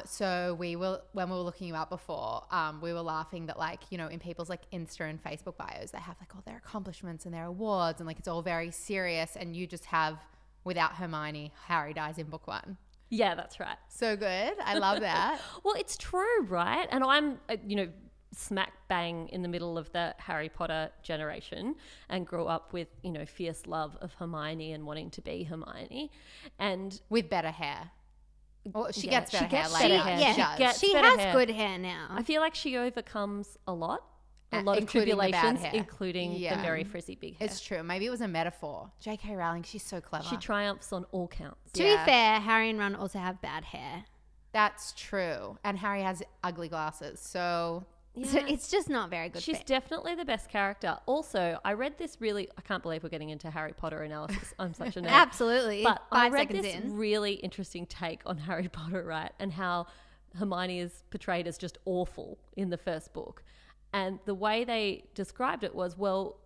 So when we were looking you up before, we were laughing that like, you know, in people's like Insta and Facebook bios, they have like all their accomplishments and their awards and like it's all very serious, and you just have, without Hermione, Harry dies in book 1. Yeah, that's right. So good. I love that. Well, it's true, right? And I'm, you know, smack bang in the middle of the Harry Potter generation and grew up with, you know, fierce love of Hermione and wanting to be Hermione. And with better hair. Well, she Yeah, gets better she gets hair later. better hair. She does. She better has hair. good hair now. I feel like she overcomes a lot of including the bad tribulations, hair. including Yeah. the very frizzy big hair. It's true. Maybe it was a metaphor. J.K. Rowling, she's so clever. She triumphs on all counts. To be fair, Harry and Ron also have bad hair. That's true. And Harry has ugly glasses. So So it's just not very good. She's fit. definitely the best character. Also, I read this really, I can't believe we're getting into Harry Potter analysis. I'm such a nerd. Absolutely. But I 5 read seconds this in. really interesting take on Harry Potter, right? And how Hermione is portrayed as just awful in the first book. And the way they described it was, well,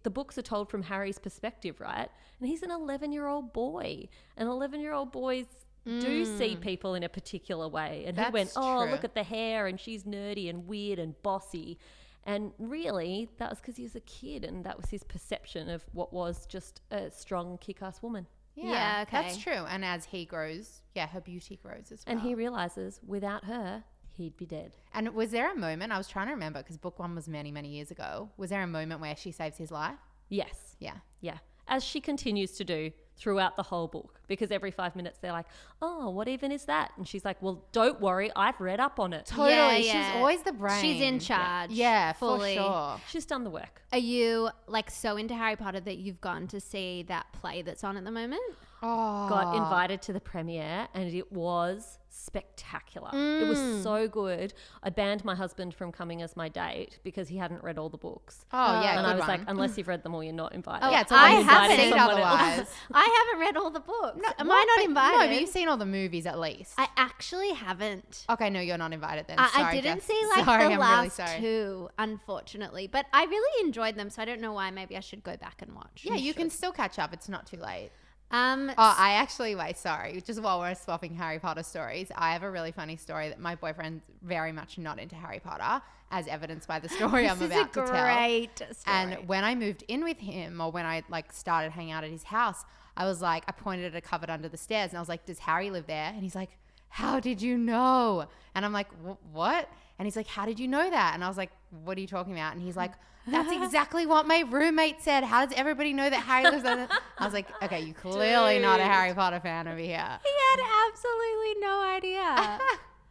the books are told from Harry's perspective, right? And he's an 11-year-old boy. And 11-year-old boys do see people in a particular way. And he That's went, oh, true. look at the hair and she's nerdy and weird and bossy. And really, that was because he was a kid and that was his perception of what was just a strong, kick-ass woman. Yeah, okay. That's true. And as he grows, her beauty grows as well. And he realizes without her, he'd be dead. And was there a moment, I was trying to remember because book 1 was many, many years ago. Was there a moment where she saves his life? Yes. Yeah. Yeah. As she continues to do throughout the whole book, because every 5 minutes they're like, oh, what even is that? And she's like, well, don't worry, I've read up on it. Totally. Yeah, She's yeah. always the brain. She's in charge. Yeah, fully. for sure. She's done the work. Are you like so into Harry Potter that you've gone to see that play that's on at the moment? Oh. Got invited to the premiere and it was spectacular. It was so good. I banned my husband from coming as my date because he hadn't read all the books. Oh, yeah, And good I was one. like, unless you've read them all, you're not invited. Yeah, it's I always haven't invited seen someone otherwise. else. I haven't read all the books. Am What? I not But- invited? No, but you've seen all the movies at least. I actually haven't. Okay, no, you're not invited then. I Sorry, didn't Jess. see like Sorry, the I'm last really sorry. 2, unfortunately. But I really enjoyed them, so I don't know why. Maybe I should go back and watch. Yeah, you can still catch up. It's not too late. Oh, I actually, sorry. Just while we're swapping Harry Potter stories, I have a really funny story that my boyfriend's very much not into Harry Potter, as evidenced by the story I'm about to tell. Great story. And when I moved in with him, or when I like started hanging out at his house, I was like, I pointed at a cupboard under the stairs and I was like, does Harry live there? And he's like, how did you know? And I'm like, what? And he's like, how did you know that? And I was like, what are you talking about? And he's like, that's exactly what my roommate said. How does everybody know that Harry lives there? I was like, okay, you're clearly not a Harry Potter fan over here. he had absolutely no idea.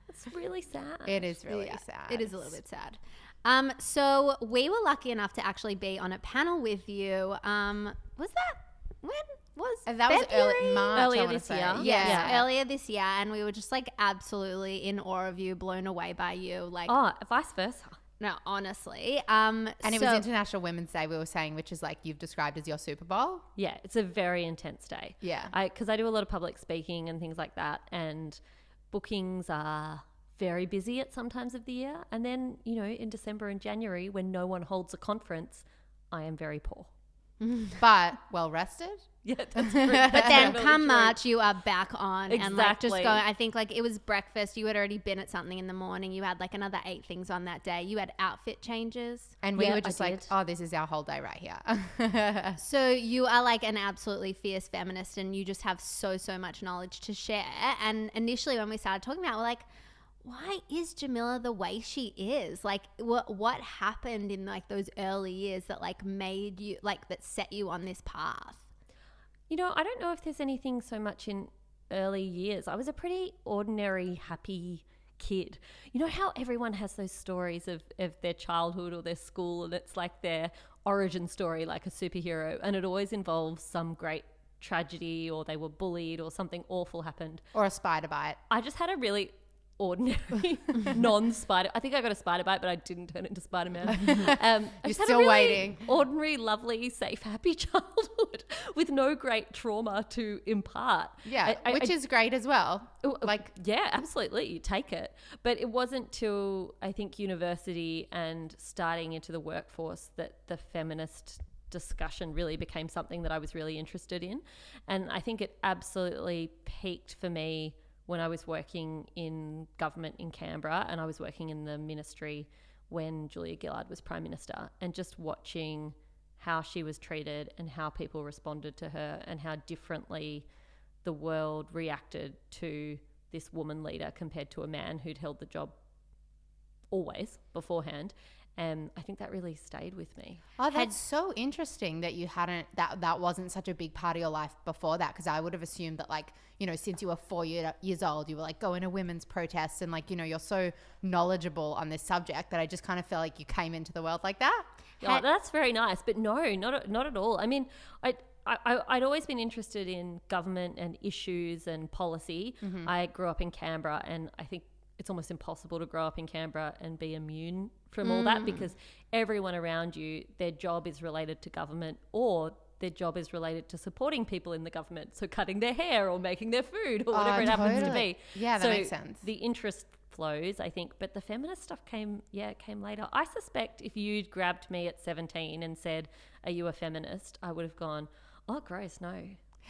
It's really sad. It is really Yeah, sad. It is a little bit sad. So we were lucky enough to actually be on a panel with you. Was that when was And that was February? early March, Earlier I wanna this say. year. Yeah, earlier this year, and we were just like absolutely in awe of you, blown away by you. Like, Oh, vice versa. no, honestly. And it was International Women's Day, we were saying, which is like you've described as your Super Bowl. Yeah, it's a very intense day. Yeah. Because I do a lot of public speaking and things like that, and bookings are very busy at some times of the year. And then, you know, in December and January, when no one holds a conference, I am very poor. But well rested. Yeah, that's true. But then come March, you are back on and like just Exactly. going. I think like it was breakfast. You had already been at something in the morning. You had like another 8 things on that day. You had outfit changes. And we Yeah, were just I like, did. oh, this is our whole day right here. So you are like an absolutely fierce feminist and you just have so much knowledge to share. And initially when we started talking about it, we're like, why is Jamila the way she is? Like what happened in like those early years that like made you like that set you on this path? You know, I don't know if there's anything so much in early years. I was a pretty ordinary, happy kid. You know how everyone has those stories of their childhood or their school and it's like their origin story, like a superhero, and it always involves some great tragedy or they were bullied or something awful happened. Or a spider bite. I just had a really ordinary non-spider. I think I got a spider bite, but I didn't turn into Spider-Man. I You're just had a still really waiting. Ordinary, lovely, safe, happy childhood with no great trauma to impart. Yeah, which is great as well. Like, yeah, absolutely. You take it. But it wasn't till I think university and starting into the workforce that the feminist discussion really became something that I was really interested in. And I think it absolutely peaked for me when I was working in government in Canberra, and I was working in the ministry when Julia Gillard was Prime Minister, and just watching how she was treated and how people responded to her and how differently the world reacted to this woman leader compared to a man who'd held the job always beforehand. And I think that really stayed with me. Oh, that's so interesting that you hadn't, that wasn't such a big part of your life before that, because I would have assumed that, like, you know, since you were 4 years old, you were like going to women's protests and, like, you know, you're so knowledgeable on this subject that I just kind of felt like you came into the world like that. Oh, that's very nice. But no, not at all. I mean, I'd always been interested in government and issues and policy. Mm-hmm. I grew up in Canberra, and I think it's almost impossible to grow up in Canberra and be immune from all that, because everyone around you, their job is related to government, or their job is related to supporting people in the government. So cutting their hair or making their food or whatever it happens to be. Yeah, that makes sense. The interest flows, I think, but the feminist stuff came later. I suspect if you'd grabbed me at 17 and said, "Are you a feminist?" I would have gone, "Oh, gross, no."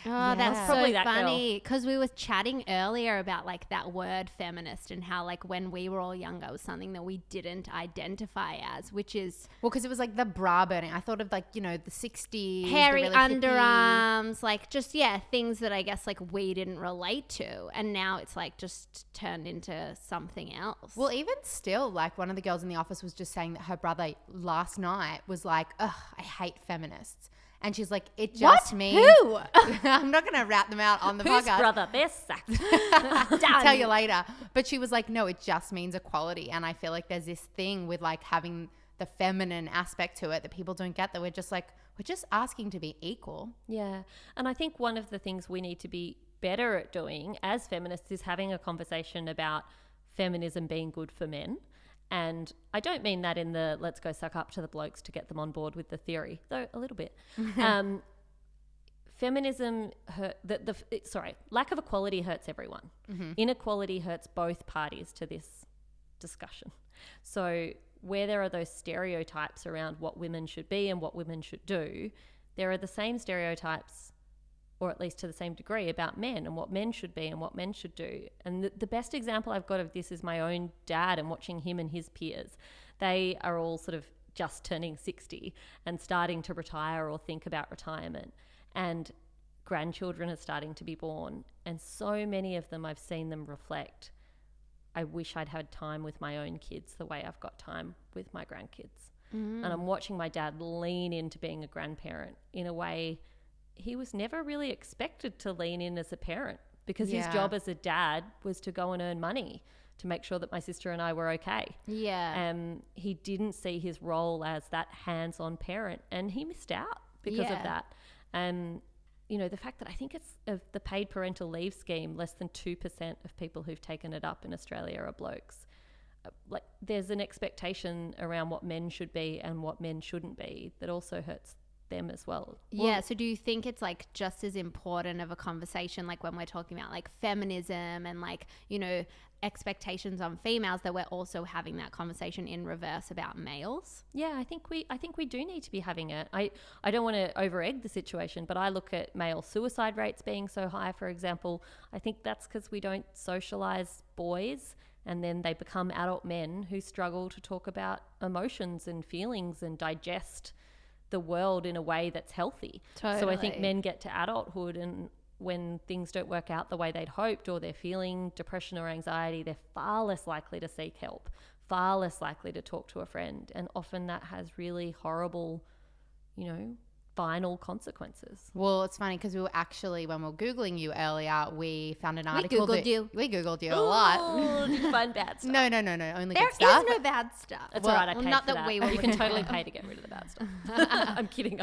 Oh, Yeah. that's Probably so that funny, because we were chatting earlier about, like, that word feminist and how, like, when we were all younger, it was something that we didn't identify as, which is... Well, because it was like the bra burning. I thought of, like, you know, the 60s. Hairy the really underarms, like, just, yeah, things that I guess, like, we didn't relate to. And now it's, like, just turned into something else. Well, even still, like, one of the girls in the office was just saying that her brother last night was like, "Ugh, I hate feminists." And she's like, it just means... Who? I'm not going to rat them out on the Whose podcast. brother? They're sacked. I'll tell you later. But she was like, no, it just means equality. And I feel like there's this thing with, like, having the feminine aspect to it that people don't get, that we're just asking to be equal. Yeah. And I think one of the things we need to be better at doing as feminists is having a conversation about feminism being good for men. And I don't mean that in the let's go suck up to the blokes to get them on board with the theory, though a little bit. Feminism, lack of equality hurts everyone. Mm-hmm. Inequality hurts both parties to this discussion. So where there are those stereotypes around what women should be and what women should do, there are the same stereotypes, or at least to the same degree, about men and what men should be and what men should do. And the best example I've got of this is my own dad, and watching him and his peers. They are all sort of just turning 60 and starting to retire or think about retirement. And grandchildren are starting to be born. And so many of them, I've seen them reflect, I wish I'd had time with my own kids the way I've got time with my grandkids. Mm. And I'm watching my dad lean into being a grandparent in a way he was never really expected to lean in as a parent, because his job as a dad was to go and earn money to make sure that my sister and I were okay. Yeah. He didn't see his role as that hands-on parent, and he missed out because of that. You know, the fact that I think it's of the paid parental leave scheme, less than 2% of people who've taken it up in Australia are blokes. Like, there's an expectation around what men should be and what men shouldn't be that also hurts them as well. Yeah. So do you think it's, like, just as important of a conversation, like when we're talking about, like, feminism and, like, you know, expectations on females, that we're also having that conversation in reverse about males? Yeah, I think we do need to be having it. I don't want to over-egg the situation, but I look at male suicide rates being so high, for example. I think that's because we don't socialize boys, and then they become adult men who struggle to talk about emotions and feelings and digest the world in a way that's healthy. Totally. So I think men get to adulthood, and when things don't work out the way they'd hoped, or they're feeling depression or anxiety, they're far less likely to seek help, far less likely to talk to a friend. And often that has really horrible, you know, final consequences. Well, it's funny because we were actually, when we were Googling you earlier, we found an article. We Googled you a lot. Did you find bad stuff? No. Only There good stuff. is no bad stuff. That's all right. I paid not for that that. we were. You can totally pay to get rid of the bad stuff. I'm kidding.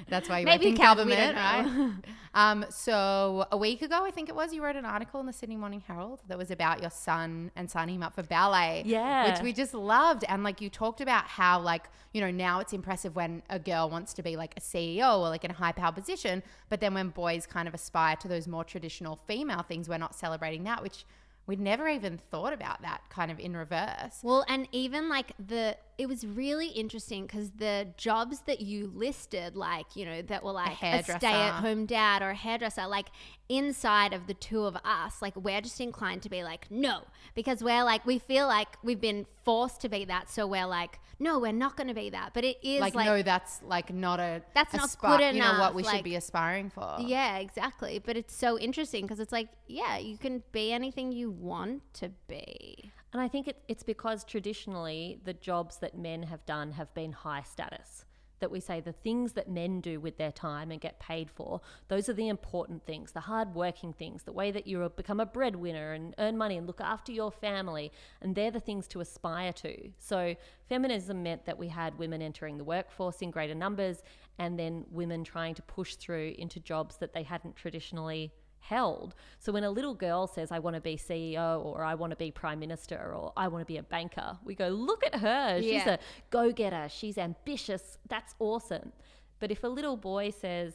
That's why you Maybe work in you can, we government, don't know. right? So a week ago, I think it was, you wrote an article in the Sydney Morning Herald that was about your son and signing him up for ballet. Yeah. Which we just loved. And, like, you talked about how, like, you know, now it's impressive when a girl wants to be, like, a CEO or, like, in a high power position, but then when boys kind of aspire to those more traditional female things, we're not celebrating that, which we'd never even thought about that kind of in reverse. Well, and even, like, the it was really interesting because the jobs that you listed, like, you know, that were like a stay-at-home dad or a hairdresser, like inside of the two of us, like we're just inclined to be like, no, because we're like, we feel like we've been forced to be that. So we're like, no, we're not going to be that. But it is like no, that's like not that's not good enough. You know what we like, should be aspiring for. Yeah, exactly. But it's so interesting because it's like, yeah, you can be anything you want to be. And I think it's because traditionally the jobs that men have done have been high status. That we say the things that men do with their time and get paid for, those are the important things, the hard-working things, the way that you become a breadwinner and earn money and look after your family, and they're the things to aspire to. So feminism meant that we had women entering the workforce in greater numbers, and then women trying to push through into jobs that they hadn't traditionally held. So when a little girl says, I want to be CEO, or I want to be prime minister, or I want to be a banker, we go, look at her. She's a go-getter. She's ambitious. That's awesome. But if a little boy says,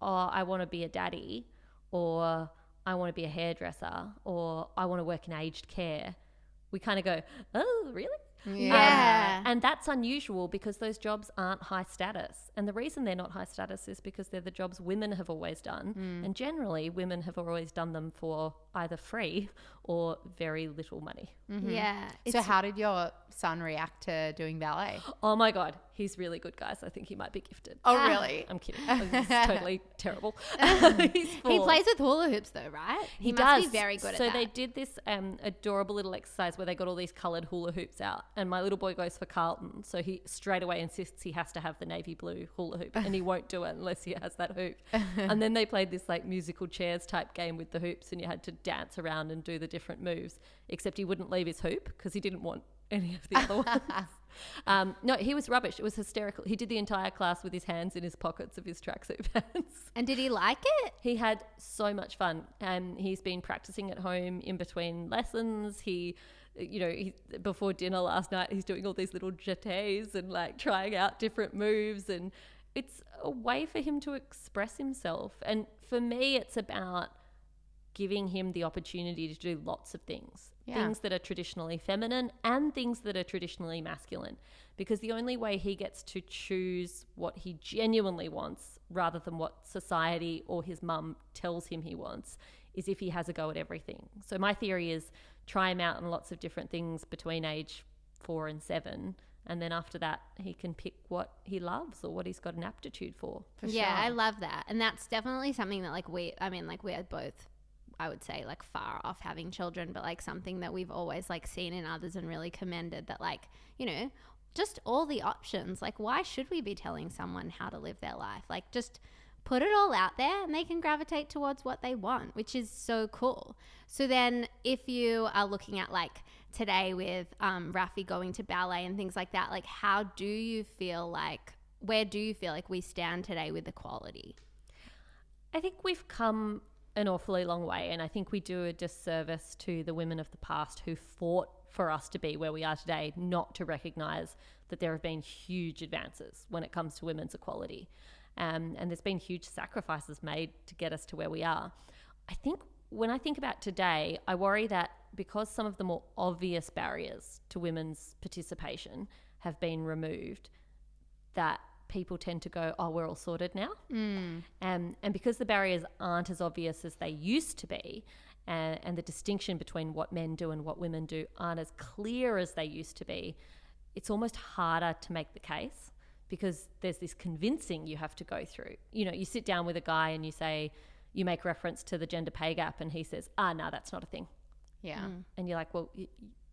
oh, I want to be a daddy, or I want to be a hairdresser, or I want to work in aged care, we kind of go, oh, really? Yeah. And that's unusual because those jobs aren't high status. And the reason they're not high status is because they're the jobs women have always done. And generally, women have always done them for either free or very little money. Mm-hmm. Yeah. So how did your son react to doing ballet? Oh my God, he's really good, guys. I think he might be gifted. Oh, really? I'm kidding. It's totally terrible. He plays with hula hoops though, right? He must does. be very good at so that. So they did this adorable little exercise where they got all these coloured hula hoops out, and my little boy goes for Carlton, so he straight away insists he has to have the navy blue hula hoop, and he won't do it unless he has that hoop. And then they played this like musical chairs type game with the hoops, and you had to dance around and do the different moves, except he wouldn't leave his hoop because he didn't want any of the other ones. No, he was rubbish. It was hysterical. He did the entire class with his hands in his pockets of his tracksuit pants. And did he like it? He had so much fun, and he's been practicing at home in between lessons. Before dinner last night, he's doing all these little jetés and like trying out different moves, and it's a way for him to express himself. And for me, it's about giving him the opportunity to do lots of things. Things that are traditionally feminine and things that are traditionally masculine, because the only way he gets to choose what he genuinely wants rather than what society or his mum tells him he wants is if he has a go at everything. So my theory is try him out in lots of different things between age 4 and 7, and then after that he can pick what he loves or what he's got an aptitude for. Yeah, sure. I love that. And that's definitely something that we're both, I would say, like far off having children, but like something that we've always like seen in others and really commended, that like, you know, just all the options. Like, why should we be telling someone how to live their life? Like, just put it all out there and they can gravitate towards what they want, which is so cool. So then if you are looking at like today with Rafi going to ballet and things like that, like how do you feel like, where do you feel like we stand today with equality? I think we've come an awfully long way, and I think we do a disservice to the women of the past who fought for us to be where we are today, not to recognise that there have been huge advances when it comes to women's equality, and there's been huge sacrifices made to get us to where we are. I think when I think about today, I worry that because some of the more obvious barriers to women's participation have been removed, that people tend to go, oh, we're all sorted now. And because the barriers aren't as obvious as they used to be, and the distinction between what men do and what women do aren't as clear as they used to be, it's almost harder to make the case because there's this convincing you have to go through. You know, you sit down with a guy and you say, you make reference to the gender pay gap, and he says, no, that's not a thing. Yeah. And you're like, well,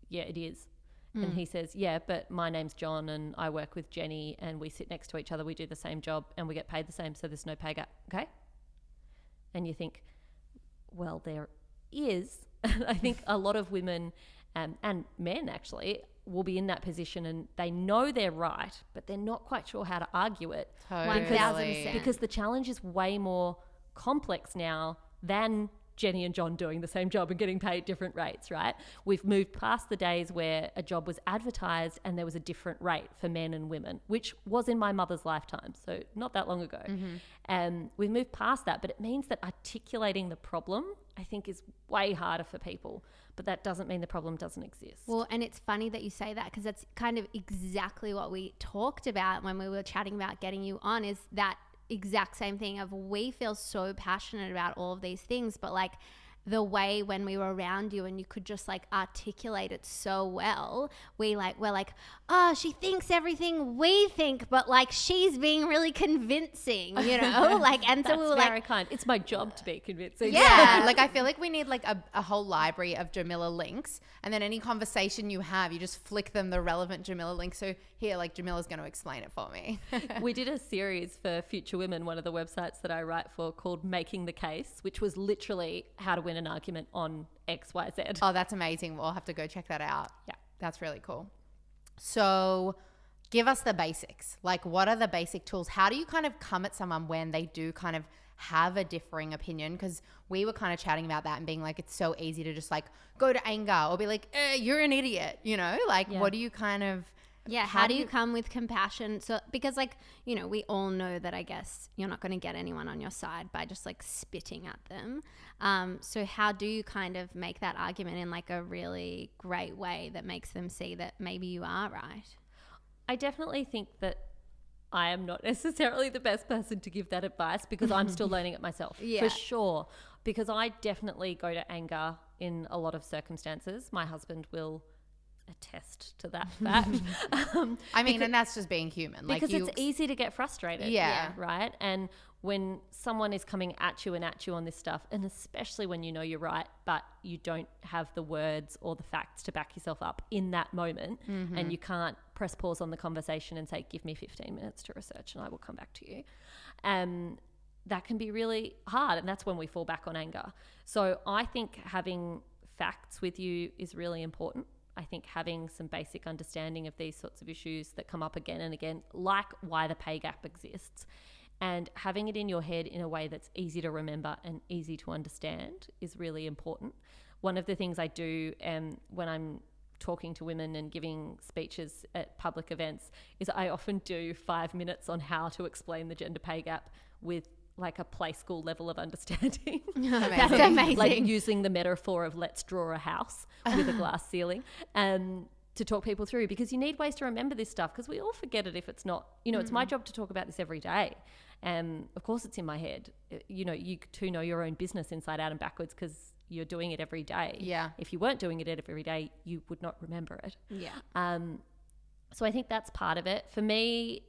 yeah, it is. And he says, yeah, but my name's John and I work with Jenny and we sit next to each other, we do the same job and we get paid the same, so there's no pay gap, okay? And you think, well, there is. I think a lot of women and men actually will be in that position and they know they're right, but they're not quite sure how to argue it. Totally. 1000%. Because the challenge is way more complex now than Jenny and John doing the same job and getting paid different rates, right? We've moved past the days where a job was advertised and there was a different rate for men and women, which was in my mother's lifetime, so not that long ago. And we've moved past that, but it means that articulating the problem I think is way harder for people, but that doesn't mean the problem doesn't exist. Well, and it's funny that you say that, because that's kind of exactly what we talked about when we were chatting about getting you on, is that exact same thing of, we feel so passionate about all of these things, but like the way when we were around you and you could just like articulate it so well, we're like, oh, she thinks everything we think, but like she's being really convincing, you know, like, and so we were very like, kind. It's my job to be convincing. Yeah, like I feel like we need like a whole library of Jamila links, and then any conversation you have, you just flick them the relevant Jamila link. So here, like, Jamila's going to explain it for me. We did a series for Future Women, one of the websites that I write for, called Making the Case, which was literally how to win an argument on XYZ. Oh, that's amazing. We'll have to go check that out. Yeah. That's really cool. So give us the basics. Like, what are the basic tools? How do you kind of come at someone when they do kind of have a differing opinion? Because we were kind of chatting about that and being like, it's so easy to just like go to anger or be like, you're an idiot, you know? Like, what do you kind of... Yeah, how do you come with compassion? So, because like, you know, we all know that I guess you're not going to get anyone on your side by just like spitting at them. So how do you kind of make that argument in like a really great way that makes them see that maybe you are right? I definitely think that I am not necessarily the best person to give that advice, because I'm still learning it myself, for sure. Because I definitely go to anger in a lot of circumstances. My husband will attest to that fact. I mean, and that's just being human. Because it's easy to get frustrated. Yeah. Right? And when someone is coming at you on this stuff, and especially when you know you're right, but you don't have the words or the facts to back yourself up in that moment, and you can't press pause on the conversation and say, give me 15 minutes to research and I will come back to you. That can be really hard, and that's when we fall back on anger. So I think having facts with you is really important. I think having some basic understanding of these sorts of issues that come up again and again, like why the pay gap exists, and having it in your head in a way that's easy to remember and easy to understand is really important. One of the things I do when I'm talking to women and giving speeches at public events is I often do 5 minutes on how to explain the gender pay gap with like a play school level of understanding. That's amazing. Like using the metaphor of let's draw a house with a glass ceiling to talk people through, because you need ways to remember this stuff, because we all forget it if it's not, you know, it's my job to talk about this every day. Of course it's in my head. You know, you too know your own business inside out and backwards because you're doing it every day. Yeah. If you weren't doing it every day, you would not remember it. Yeah. So I think that's part of it. For me,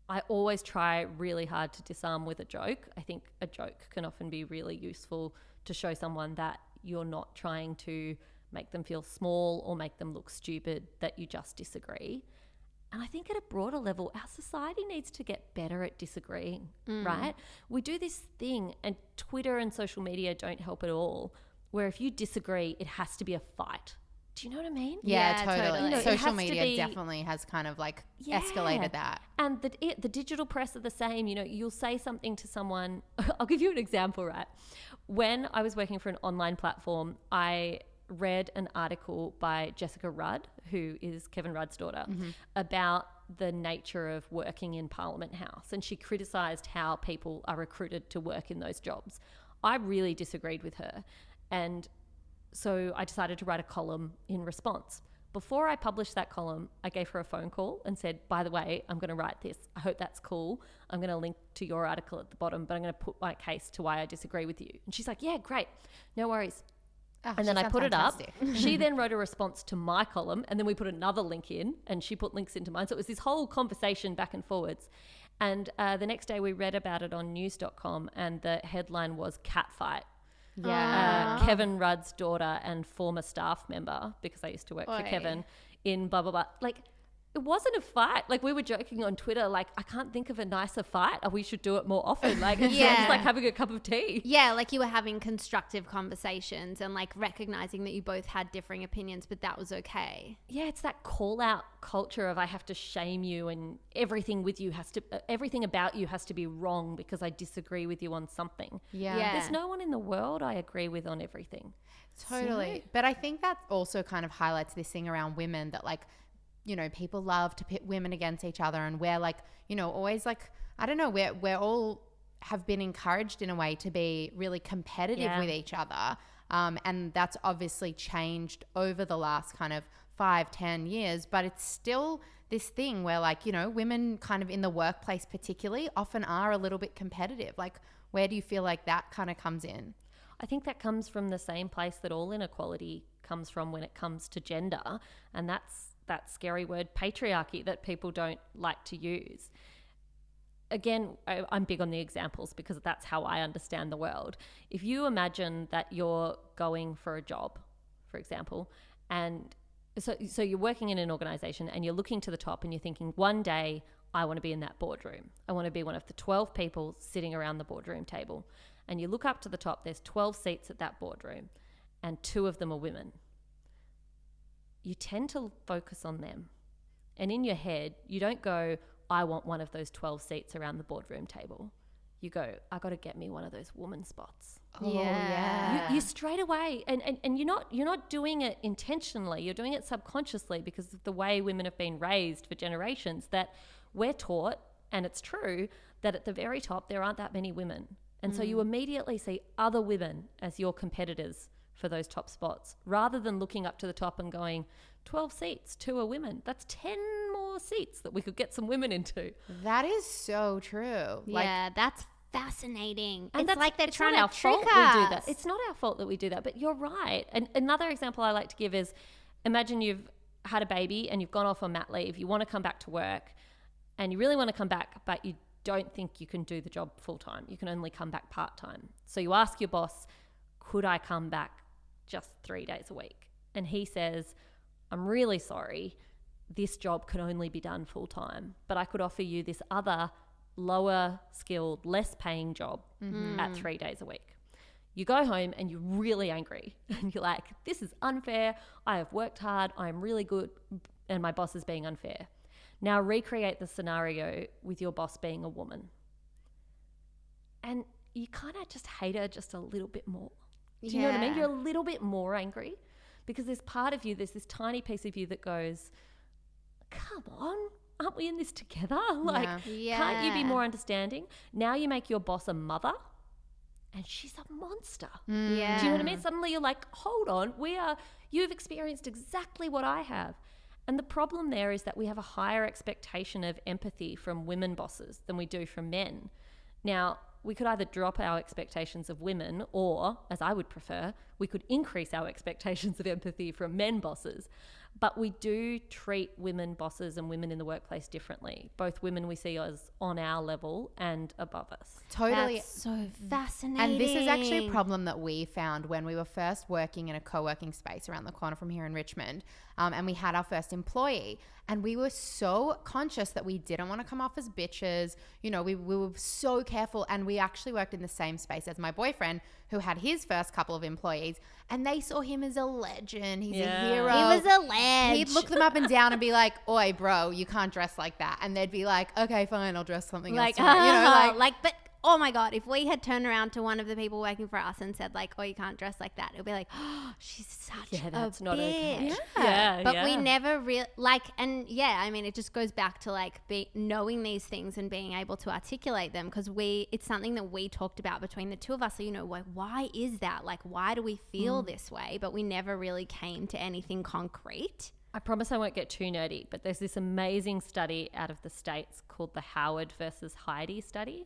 I always try really hard to disarm with a joke. I think a joke can often be really useful to show someone that you're not trying to make them feel small or make them look stupid, that you just disagree. And I think at a broader level, our society needs to get better at disagreeing, right? We do this thing, and Twitter and social media don't help at all, where if you disagree, it has to be a fight. Do you know what I mean? Yeah, totally. You know, social media definitely has kind of like escalated that. And the digital press are the same. You know, you'll say something to someone. I'll give you an example, right? When I was working for an online platform, I read an article by Jessica Rudd, who is Kevin Rudd's daughter, about the nature of working in Parliament House. And she criticised how people are recruited to work in those jobs. I really disagreed with her. And so I decided to write a column in response. Before I published that column, I gave her a phone call and said, by the way, I'm going to write this. I hope that's cool. I'm going to link to your article at the bottom, but I'm going to put my case to why I disagree with you. And she's like, yeah, great. No worries. Oh, and then I put it up. She then wrote a response to my column, and then we put another link in, and she put links into mine. So it was this whole conversation back and forwards. And the next day we read about it on news.com, and the headline was Catfight. Yeah. Kevin Rudd's daughter and former staff member, because I used to work for Kevin, in blah, blah, blah. Like, it wasn't a fight. Like, we were joking on Twitter, like, I can't think of a nicer fight. We should do it more often. Like, it's just like having a cup of tea. Yeah, like you were having constructive conversations and like recognizing that you both had differing opinions, but that was okay. Yeah, it's that call out culture of I have to shame you, and everything with you has to, everything about you has to be wrong because I disagree with you on something. Yeah. There's no one in the world I agree with on everything. Totally. But I think that also kind of highlights this thing around women that, like, you know, people love to pit women against each other, and we're like, you know, always like, I don't know, we're all have been encouraged in a way to be really competitive with each other. And that's obviously changed over the last kind of 5-10 years, but it's still this thing where, like, you know, women kind of in the workplace particularly often are a little bit competitive. Like, where do you feel like that kind of comes in? I think that comes from the same place that all inequality comes from when it comes to gender, and that's that scary word patriarchy that people don't like to use. Again, I'm big on the examples because that's how I understand the world. If you imagine that you're going for a job, for example, and so you're working in an organization and you're looking to the top and you're thinking, one day I want to be in that boardroom. I want to be one of the 12 people sitting around the boardroom table. And you look up to the top, there's 12 seats at that boardroom and 2 of them are women. You tend to focus on them. And in your head, you don't go, I want one of those 12 seats around the boardroom table. You go, I got to get me one of those woman spots. Oh, yeah. You straight away, and you're not doing it intentionally. You're doing it subconsciously because of the way women have been raised for generations, that we're taught, and it's true, that at the very top there aren't that many women. And so you immediately see other women as your competitors for those top spots, rather than looking up to the top and going, 12 seats, 2 are women. That's 10 more seats that we could get some women into. That is so true. Yeah, that's fascinating. And it's like they're it's trying not to our trick fault us. we do that. It's not our fault that we do that, but you're right. And another example I like to give is, imagine you've had a baby and you've gone off on mat leave. You want to come back to work and you really want to come back, but you don't think you can do the job full time. You can only come back part time. So you ask your boss, could I come back just 3 days a week? And he says, I'm really sorry, this job can only be done full time, but I could offer you this other lower skilled, less paying job at 3 days a week. You go home and you're really angry and you're like, this is unfair. I have worked hard. I'm really good and my boss is being unfair. Now recreate the scenario with your boss being a woman. And you kind of just hate her just a little bit more. Do you know what I mean? You're a little bit more angry because there's part of you, there's this tiny piece of you that goes, come on, aren't we in this together? Like, can't you be more understanding? Now you make your boss a mother and she's a monster. Yeah. Do you know what I mean? Suddenly you're like, hold on, you've experienced exactly what I have. And the problem there is that we have a higher expectation of empathy from women bosses than we do from men. Now, we could either drop our expectations of women or, as I would prefer, we could increase our expectations of empathy from men bosses. But we do treat women bosses and women in the workplace differently. Both women we see as on our level and above us. Totally. That's so fascinating. And this is actually a problem that we found when we were first working in a co-working space around the corner from here in Richmond. And we had our first employee. And we were so conscious that we didn't want to come off as bitches. You know, we were so careful. And we actually worked in the same space as my boyfriend, who had his first couple of employees. And they saw him as a legend. He's a hero. He was a ledge. He'd look them up and down and be like, oi, bro, you can't dress like that. And they'd be like, okay, fine, I'll dress something else. Like, Tonight. You know, but oh my God, if we had turned around to one of the people working for us and said like, oh, you can't dress like that, it would be like, oh, she's such a that's bitch. not okay. But we never really I mean, it just goes back to like knowing these things and being able to articulate them, because it's something that we talked about between the two of us. So, you know, why is that? Like, why do we feel this way? But we never really came to anything concrete. I promise I won't get too nerdy, but there's this amazing study out of the States called the Howard versus Heidi study.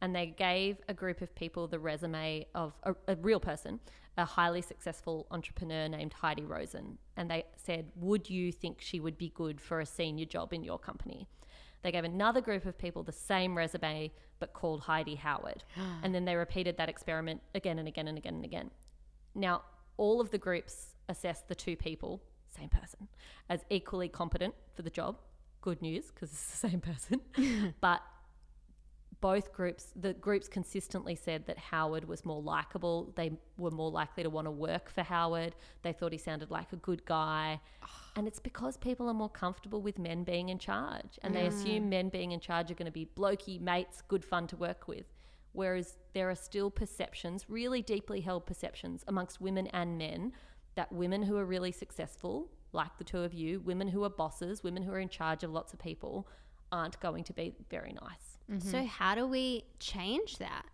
And they gave a group of people the resume of a real person, a highly successful entrepreneur named Heidi Rosen. And they said, would you think she would be good for a senior job in your company? They gave another group of people the same resume, but called Heidi Howard. And then they repeated that experiment again and again and again and again. Now, all of the groups assessed the two people, same person, as equally competent for the job. Good news, because it's the same person. But the groups consistently said that Howard was more likable. They were more likely to want to work for Howard. They thought he sounded like a good guy. And it's because people are more comfortable with men being in charge. And they assume men being in charge are going to be blokey mates, good fun to work with. Whereas there are still perceptions, really deeply held perceptions amongst women and men, that women who are really successful, like the two of you, women who are bosses, women who are in charge of lots of people, aren't going to be very nice. So how do we change that?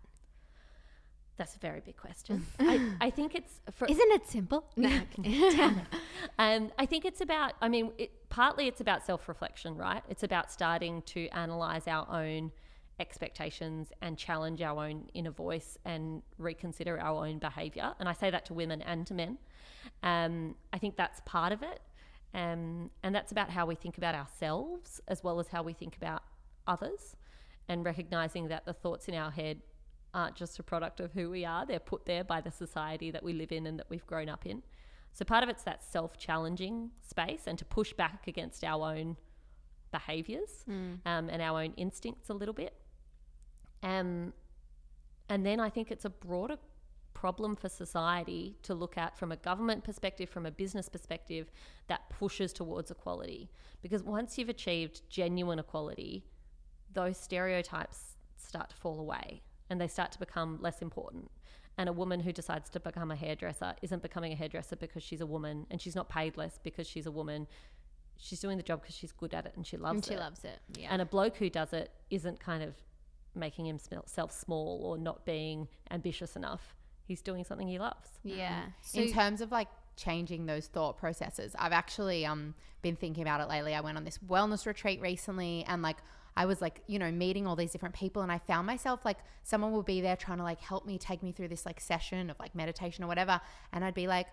That's a very big question. I think it's... Isn't it simple? No. I think it's about, partly it's about self-reflection, right? It's about starting to analyse our own expectations and challenge our own inner voice and reconsider our own behaviour. And I say that to women and to men. I think that's part of it. And that's about how we think about ourselves as well as how we think about others, and recognising that the thoughts in our head aren't just a product of who we are. They're put there by the society that we live in and that we've grown up in. So part of it's that self-challenging space and to push back against our own behaviours and our own instincts a little bit. And then I think it's a broader problem for society to look at from a government perspective, from a business perspective, that pushes towards equality. Because once you've achieved genuine equality, those stereotypes start to fall away and they start to become less important. And a woman who decides to become a hairdresser isn't becoming a hairdresser because she's a woman, and she's not paid less because she's a woman. She's doing the job because she's good at it and she loves it. And she loves it, yeah. And a bloke who does it isn't kind of making himself small or not being ambitious enough. He's doing something he loves. Yeah. So in terms of like changing those thought processes, I've actually been thinking about it lately. I went on this wellness retreat recently, and like I was like, you know, meeting all these different people, and I found myself like someone would be there trying to like help me, take me through this like session of like meditation or whatever, and I'd be like,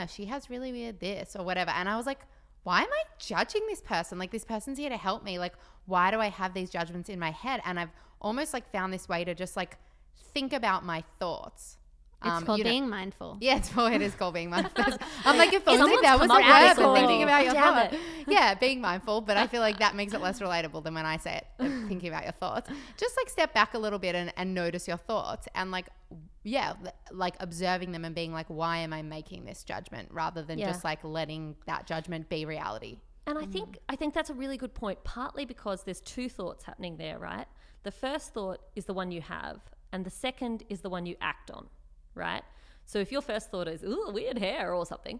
she has really weird this or whatever, and I was like, why am I judging this person? Like, this person's here to help me. Like, why do I have these judgments in my head? And I've almost like found this way to just like think about my thoughts. It's called being mindful. Yeah, it is called being mindful. I'm like, if only Someone's that was come a up with word it for already. thinking about your Damn thoughts. it. Yeah, being mindful, but I feel like that makes it less relatable than when I say it, thinking about your thoughts. Just like step back a little bit and notice your thoughts, and like, yeah, like observing them and being like, why am I making this judgment, rather than just like letting that judgment be reality. And I think that's a really good point, partly because there's two thoughts happening there, right? The first thought is the one you have, and the second is the one you act on, right? So if your first thought is, ooh, weird hair or something,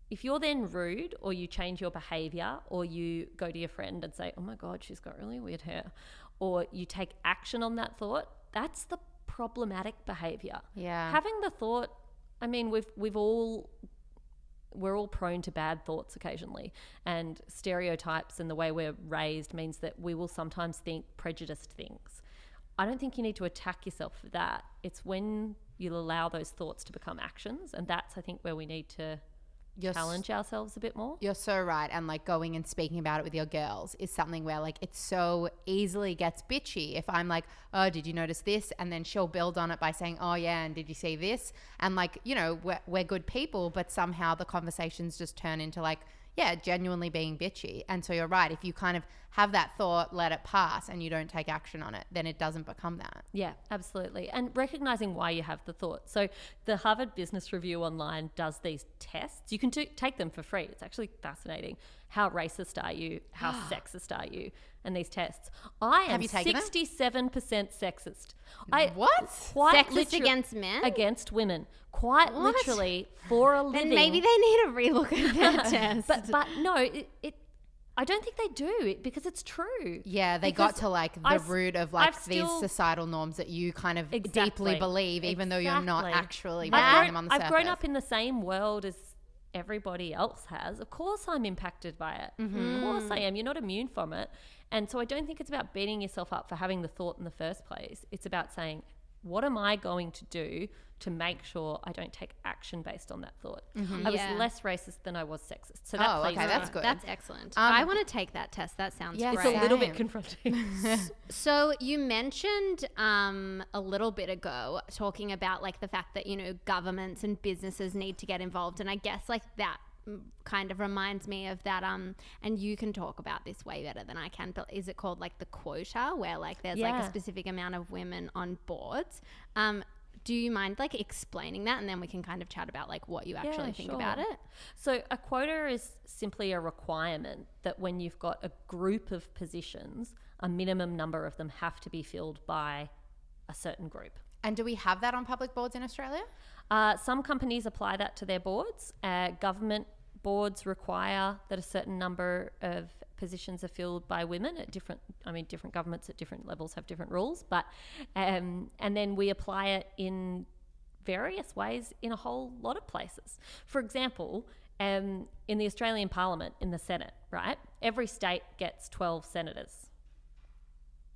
if you're then rude, or you change your behaviour, or you go to your friend and say, oh my God, she's got really weird hair, or you take action on that thought, that's the problematic behaviour. Yeah. Having the thought, I mean, we're all prone to bad thoughts occasionally, and stereotypes and the way we're raised means that we will sometimes think prejudiced things. I don't think you need to attack yourself for that. It's when you'll allow those thoughts to become actions, and that's, I think, where we need to challenge ourselves a bit more. You're so right. And like going and speaking about it with your girls is something where like it so easily gets bitchy. If I'm like, oh, did you notice this? And then she'll build on it by saying, oh yeah, and did you see this? And like, you know, we're good people, but somehow the conversations just turn into like, yeah, genuinely being bitchy. And so you're right. If you kind of have that thought, let it pass, and you don't take action on it, then it doesn't become that. Yeah, absolutely. And recognizing why you have the thought. So the Harvard Business Review online does these tests. You can take them for free. It's actually fascinating. How racist are you? How sexist are you? And these tests. I am 67% sexist. What? Sexist against men? Against women. Quite literally, for a living. Then maybe they need a relook at their test. But no, I don't think they do, because it's true. Yeah, they got to like the root of like these societal norms that you kind of deeply believe, even though you're not actually believing them on the surface. I've grown up in the same world as everybody else has. Of course I'm impacted by it. Of course I am. You're not immune from it. And so I don't think it's about beating yourself up for having the thought in the first place. It's about saying, what am I going to do to make sure I don't take action based on that thought? I was less racist than I was sexist. So that plays okay, that's good. That's excellent. I want to take that test. That sounds great. It's a little bit confronting. So you mentioned a little bit ago talking about like the fact that, you know, governments and businesses need to get involved. And I guess like that kind of reminds me of that and you can talk about this way better than I can, but is it called like the quota, where like there's like a specific amount of women on boards? Do you mind like explaining that, and then we can kind of chat about like what you actually think about it? So a quota is simply a requirement that when you've got a group of positions, a minimum number of them have to be filled by a certain group. And do we have that on public boards in Australia? Some companies apply that to their boards. Government boards require that a certain number of positions are filled by women at different governments at different levels have different rules, but and then we apply it in various ways in a whole lot of places. For example, in the Australian Parliament, in the Senate, right, every state gets 12 senators.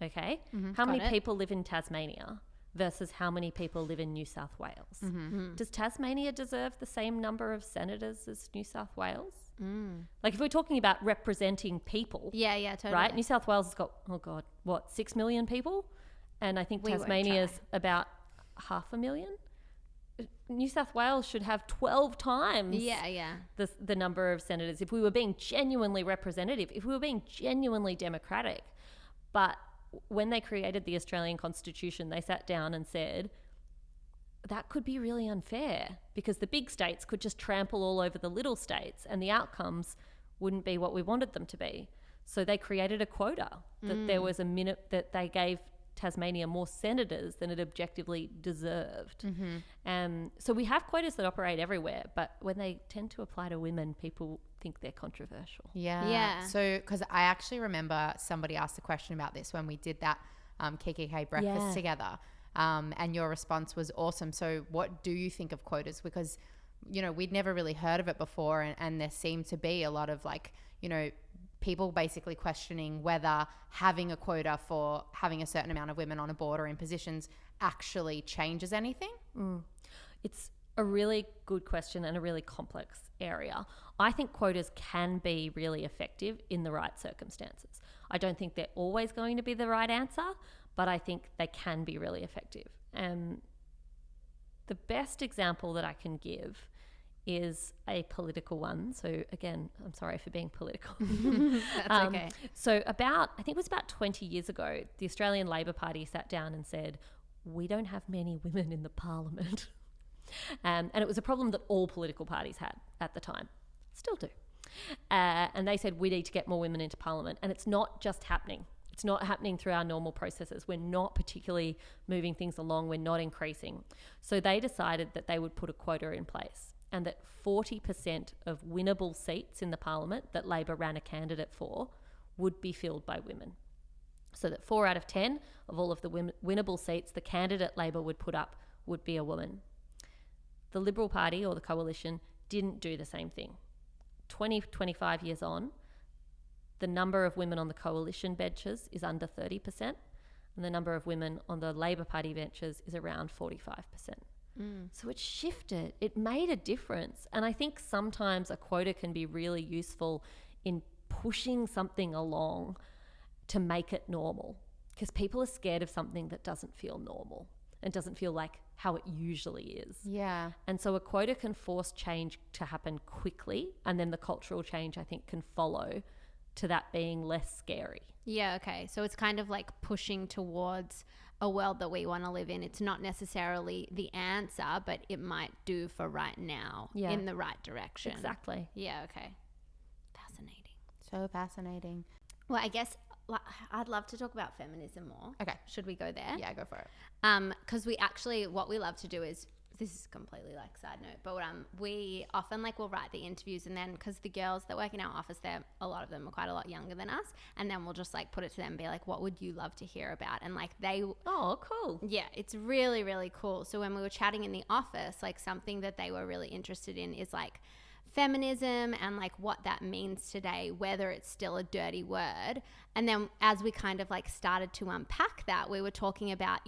Okay? How many people live in Tasmania versus how many people live in New South Wales? Does Tasmania deserve the same number of senators as New South Wales? Like, if we're talking about representing people, Yeah, totally. right? New South Wales has got 6 million people, and I think Tasmania's about 500,000. New South Wales should have 12 times the number of senators if we were being genuinely representative, if we were being genuinely democratic. But when they created the Australian Constitution, they sat down and said that could be really unfair because the big states could just trample all over the little states and the outcomes wouldn't be what we wanted them to be. So they created a quota that there was a minute that they gave Tasmania more senators than it objectively deserved. So we have quotas that operate everywhere, but when they tend to apply to women, people think they're controversial. Yeah. So, because I actually remember somebody asked a question about this when we did that KKK breakfast together, and your response was awesome. So what do you think of quotas? Because, you know, we'd never really heard of it before, and there seemed to be a lot of, like, you know, people basically questioning whether having a quota for having a certain amount of women on a board or in positions actually changes anything. It's a really good question and a really complex area. I think quotas can be really effective in the right circumstances. I don't think they're always going to be the right answer, but I think they can be really effective. The best example that I can give is a political one. So again, I'm sorry for being political. That's okay. So I think it was about 20 years ago, the Australian Labor Party sat down and said, we don't have many women in the parliament. And it was a problem that all political parties had at the time, still do. And they said, we need to get more women into parliament. And it's not just happening. It's not happening through our normal processes. We're not particularly moving things along. We're not increasing. So they decided that they would put a quota in place, and that 40% of winnable seats in the parliament that Labor ran a candidate for would be filled by women. So that 4 out of 10 of all of the winnable seats the candidate Labor would put up would be a woman. The Liberal Party, or the coalition, didn't do the same thing. 25 years on, the number of women on the coalition benches is under 30%, and the number of women on the Labor Party benches is around 45%. So it shifted. It made a difference. And I think sometimes a quota can be really useful in pushing something along to make it normal, because people are scared of something that doesn't feel normal and doesn't feel like how it usually is. Yeah. And so a quota can force change to happen quickly, and then the cultural change, I think, can follow to that being less scary. Yeah, okay. So it's kind of like pushing towards a world that we want to live in. It's not necessarily the answer, but it might do for right now in the right direction. Exactly. Yeah, okay. Fascinating. So fascinating. Well, I guess I'd love to talk about feminism more. Okay. Should we go there? Yeah, go for it. Because what we love to do is, this is completely like side note, but we often will write the interviews, and then because the girls that work in our office, a lot of them are quite a lot younger than us, and then we'll just put it to them and be like, what would you love to hear about? And oh, cool. Yeah, it's really, really cool. So when we were chatting in the office, something that they were really interested in is feminism and what that means today, whether it's still a dirty word. And then as we kind of started to unpack that, we were talking about,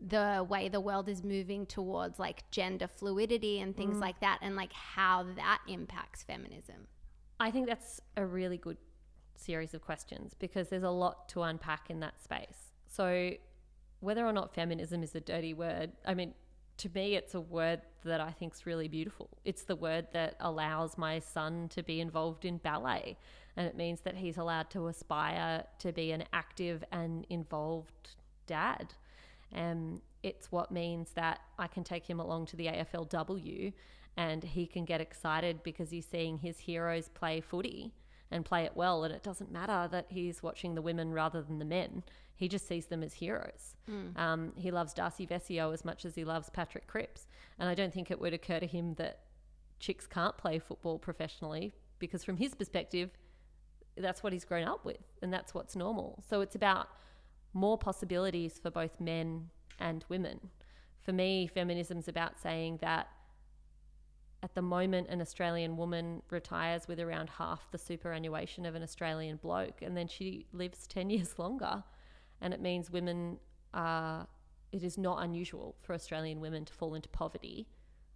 the way the world is moving towards gender fluidity and things like that, and how that impacts feminism. I think that's a really good series of questions, because there's a lot to unpack in that space. So whether or not feminism is a dirty word, I mean, to me, it's a word that I think is really beautiful. It's the word that allows my son to be involved in ballet, and it means that he's allowed to aspire to be an active and involved dad. It's what means that I can take him along to the AFLW and he can get excited because he's seeing his heroes play footy and play it well, and it doesn't matter that he's watching the women rather than the men. He just sees them as heroes. He loves Darcy Vesio as much as he loves Patrick Cripps, and I don't think it would occur to him that chicks can't play football professionally, because from his perspective, that's what he's grown up with, and that's what's normal. So it's about more possibilities for both men and women. For me, feminism's about saying that at the moment, an Australian woman retires with around half the superannuation of an Australian bloke, and then she lives 10 years longer. And it means it is not unusual for Australian women to fall into poverty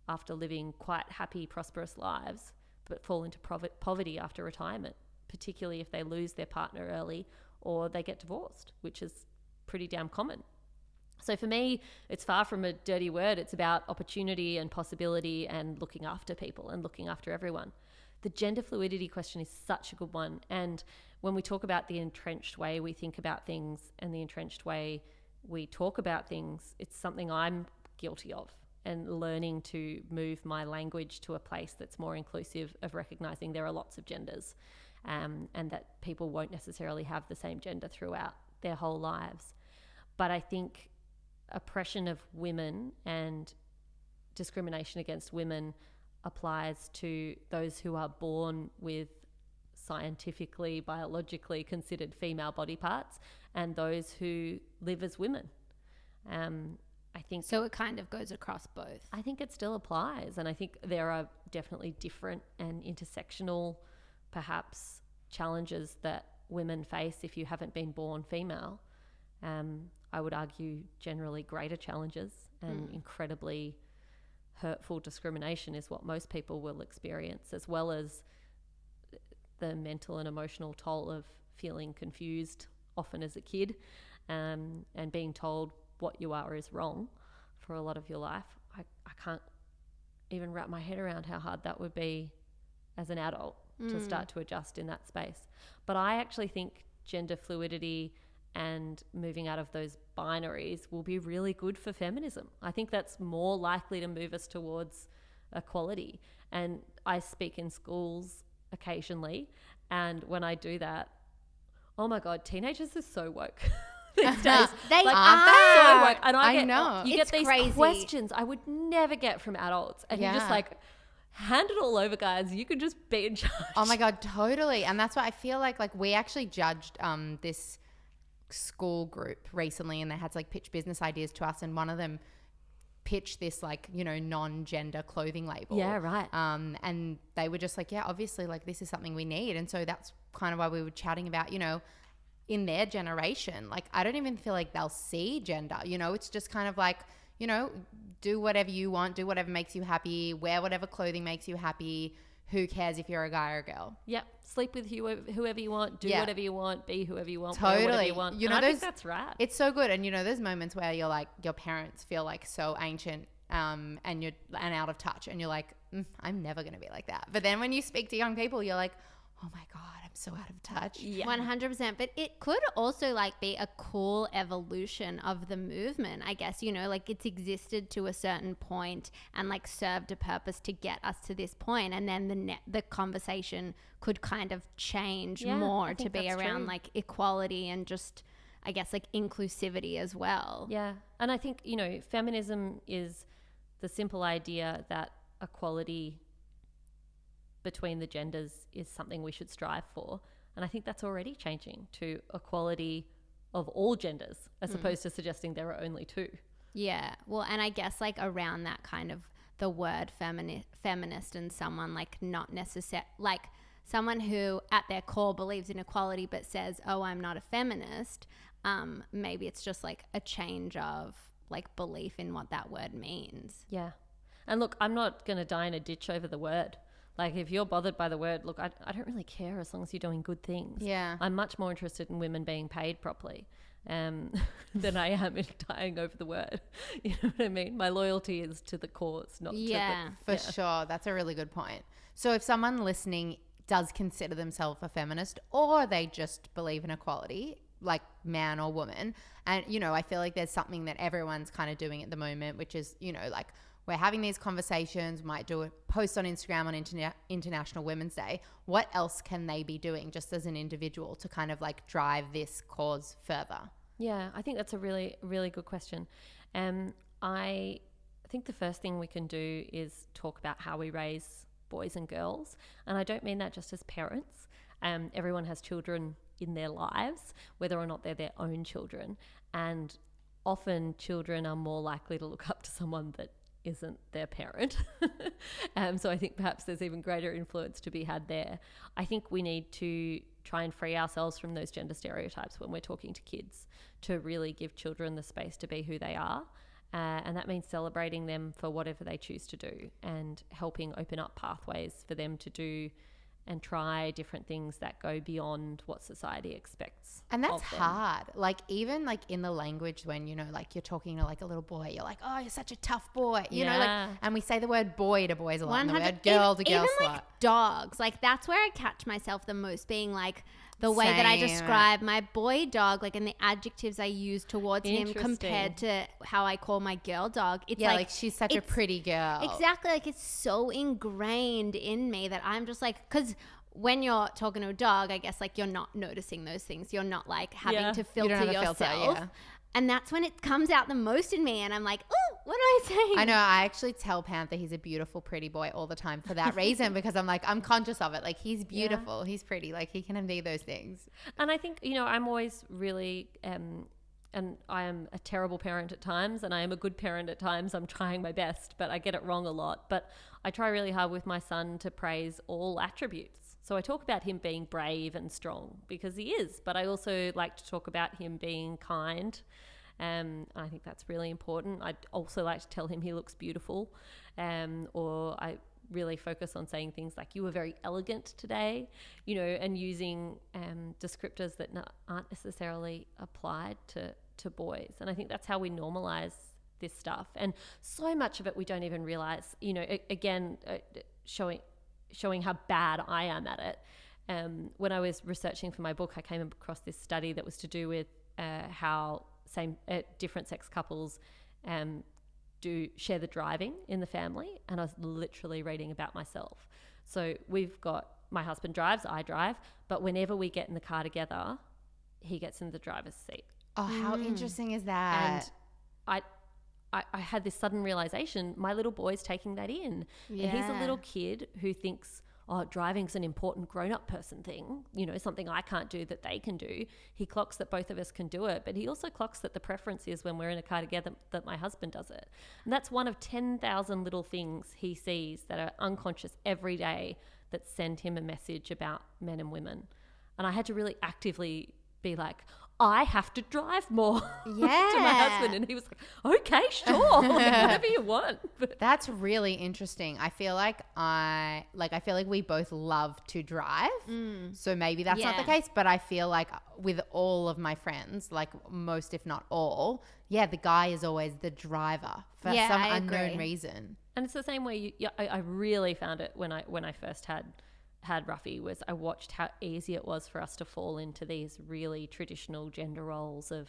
after living quite happy, prosperous lives, but fall into poverty after retirement, particularly if they lose their partner early or they get divorced, which is pretty damn common. So for me, it's far from a dirty word. It's about opportunity and possibility and looking after people and looking after everyone. The gender fluidity question is such a good one. And when we talk about the entrenched way we think about things and the entrenched way we talk about things, it's something I'm guilty of, and learning to move my language to a place that's more inclusive of recognizing there are lots of genders, and that people won't necessarily have the same gender throughout their whole lives. But I think oppression of women and discrimination against women applies to those who are born with scientifically, biologically considered female body parts, and those who live as women. I think so. It kind of goes across both. I think it still applies, and I think there are definitely different and intersectional, perhaps, challenges that women face if you haven't been born female. I would argue generally greater challenges and incredibly hurtful discrimination is what most people will experience, as well as the mental and emotional toll of feeling confused often as a kid, and being told what you are is wrong for a lot of your life. I can't even wrap my head around how hard that would be as an adult to start to adjust in that space. But I actually think gender fluidity and moving out of those binaries will be really good for feminism. I think that's more likely to move us towards equality. And I speak in schools occasionally, and when I do that, oh my God, teenagers are so woke these days. They like, are. so woke. And I know. You It's get these crazy. questions I would never get from adults. And you're just Yeah. like, hand it all over, guys. You can just be in charge. Oh my God, totally. And that's why I feel like we actually judged this school group recently, and they had to like pitch business ideas to us, and one of them pitched this like, you know, non-gender clothing label. Yeah, right. And they were just like, yeah, obviously like this is something we need. And so that's kind of why we were chatting about, you know, in their generation, like I don't even feel like they'll see gender, you know, it's just kind of like, you know, do whatever you want, do whatever makes you happy, wear whatever clothing makes you happy. Who cares if you're a guy or a girl? Yep. Sleep with whoever you want, do whatever you want, be whoever you want, Totally. wear whatever you want. You know, and I think that's right. It's so good. And you know, there's moments where you're like, your parents feel like so ancient and out of touch, and you're like, I'm never going to be like that. But then when you speak to young people, you're like, oh my God, I'm so out of touch. Yeah. 100%. But it could also like be a cool evolution of the movement, I guess, you know, like it's existed to a certain point and like served a purpose to get us to this point. And then the conversation could kind of change more to be around true. like equality and just, I guess, like inclusivity as well. Yeah. And I think, you know, feminism is the simple idea that equality between the genders is something we should strive for. And I think that's already changing to equality of all genders, as opposed to suggesting there are only two. Yeah. Well, and I guess like around that kind of the word feminist and someone like not necessarily like someone who at their core believes in equality but says, oh, I'm not a feminist. Maybe it's just like a change of like belief in what that word means. Yeah. And look, I'm not going to die in a ditch over the word. Like if you're bothered by the word, look, I don't really care as long as you're doing good things. Yeah. I'm much more interested in women being paid properly than I am in dying over the word. You know what I mean? My loyalty is to the cause, not to the... For sure. That's a really good point. So if someone listening does consider themselves a feminist, or they just believe in equality, like man or woman, and, you know, I feel like there's something that everyone's kind of doing at the moment, which is, you know, like we're having these conversations, might do a post on Instagram on International Women's Day. What else can they be doing just as an individual to kind of like drive this cause further? Yeah, I think that's a really, really good question. I think the first thing we can do is talk about how we raise boys and girls. And I don't mean that just as parents. Everyone has children in their lives, whether or not they're their own children. And often children are more likely to look up to someone that isn't their parent. So I think perhaps there's even greater influence to be had there. I think we need to try and free ourselves from those gender stereotypes when we're talking to kids, to really give children the space to be who they are. And that means celebrating them for whatever they choose to do and helping open up pathways for them to do and try different things that go beyond what society expects. And that's of them. hard. Like, even like in the language, when, you know, like you're talking to like a little boy, you're like, oh, you're such a tough boy, you know, like, and we say the word boy to boys a lot, and the word girl to girls a lot. Even like dogs, like that's where I catch myself the most, being like the way that I describe my boy dog, like, and the adjectives I use towards him compared to how I call my girl dog. It's like she's such a pretty girl. Exactly. Like, it's so ingrained in me that I'm just like, because when you're talking to a dog, I guess like you're not noticing those things. You're not like having to filter yourself. And that's when it comes out the most in me. And I'm like, oh, what am I saying? I know. I actually tell Panther he's a beautiful, pretty boy all the time for that reason, because I'm like, I'm conscious of it. Like, he's beautiful. He's pretty. Like, he can be those things. And I think, you know, I'm always really, and I am a terrible parent at times, and I am a good parent at times. I'm trying my best, but I get it wrong a lot. But I try really hard with my son to praise all attributes. So I talk about him being brave and strong, because he is, but I also like to talk about him being kind. I think that's really important. I also like to tell him he looks beautiful, or I really focus on saying things like, you were very elegant today, you know, and using descriptors that aren't necessarily applied to boys. And I think that's how we normalize this stuff. And so much of it we don't even realize, you know, showing how bad I am at it. When I was researching for my book, I came across this study that was to do with how different sex couples do share the driving in the family, and I was literally reading about myself. So we've got, my husband drives, I drive, but whenever we get in the car together, he gets in the driver's seat. Oh, how interesting is that? And I had this sudden realization, my little boy's taking that in. And he's a little kid who thinks, oh, driving's an important grown-up person thing, you know, something I can't do that they can do. He clocks that both of us can do it, but he also clocks that the preference is when we're in a car together that my husband does it. And that's one of 10,000 little things he sees that are unconscious every day that send him a message about men and women. And I had to really actively be like, I have to drive more to my husband. And he was like, okay, sure, whatever you want. But that's really interesting. I feel like we both love to drive. So maybe that's not the case, but I feel like with all of my friends, like most, if not all, the guy is always the driver for some unknown reason. And it's the same way I really found it when I first had Ruffy, was I watched how easy it was for us to fall into these really traditional gender roles of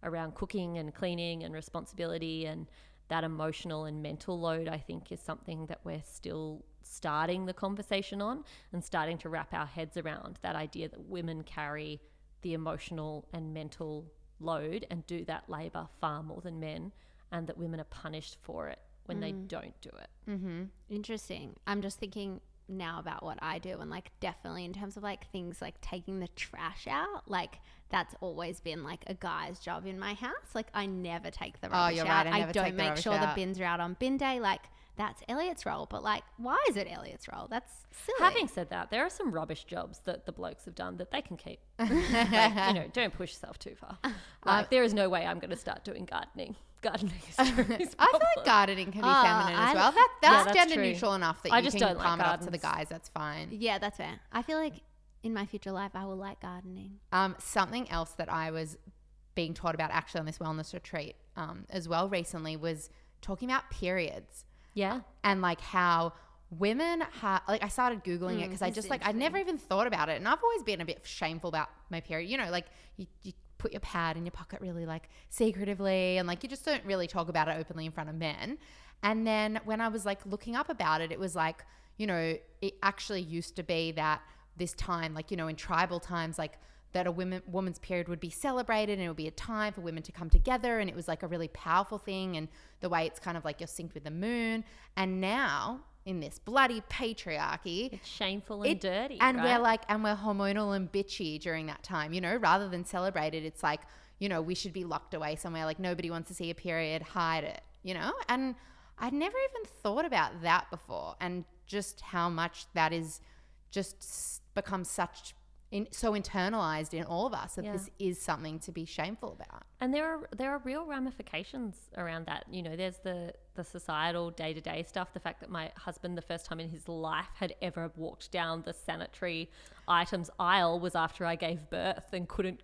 around cooking and cleaning and responsibility, and that emotional and mental load, I think, is something that we're still starting the conversation on and starting to wrap our heads around, that idea that women carry the emotional and mental load and do that labor far more than men, and that women are punished for it when they don't do it. Interesting. I'm just thinking now about what I do, and like definitely in terms of like things like taking the trash out, like that's always been like a guy's job in my house. Like I never take the rubbish out. I don't make sure the bins are out on bin day. Like that's Elliot's role. But like, why is it Elliot's role? That's silly. Having said that, there are some rubbish jobs that the blokes have done that they can keep. Like, you know, don't push yourself too far. Like there is no way I'm going to start doing gardening. Gardening is I feel like gardening can be feminine as well. That's gender neutral enough that I you just can don't like palm it off gardens. to the guys. That's fine. Yeah, that's fair. I feel like in my future life, I will like gardening. Something else that I was being taught about actually on this wellness retreat as well recently was talking about periods. Yeah. And like how women have, like I started Googling it because I just like, I never even thought about it. And I've always been a bit shameful about my period. You know, like you put your pad in your pocket really like secretively, and like you just don't really talk about it openly in front of men. And then when I was like looking up about it, it was like, you know, it actually used to be that this time, like, you know, in tribal times, like that a woman's period would be celebrated, and it would be a time for women to come together, and it was like a really powerful thing, and the way it's kind of like you're synced with the moon. And now in this bloody patriarchy. It's shameful and dirty, and right? we're hormonal and bitchy during that time, you know, rather than celebrate it. It's like, you know, we should be locked away somewhere, like nobody wants to see a period, hide it, you know. And I'd never even thought about that before, and just how much that is just become so internalized in all of us that this is something to be shameful about. And there are real ramifications around that. You know, there's the societal day-to-day stuff. The fact that my husband, the first time in his life had ever walked down the sanitary items aisle was after I gave birth and couldn't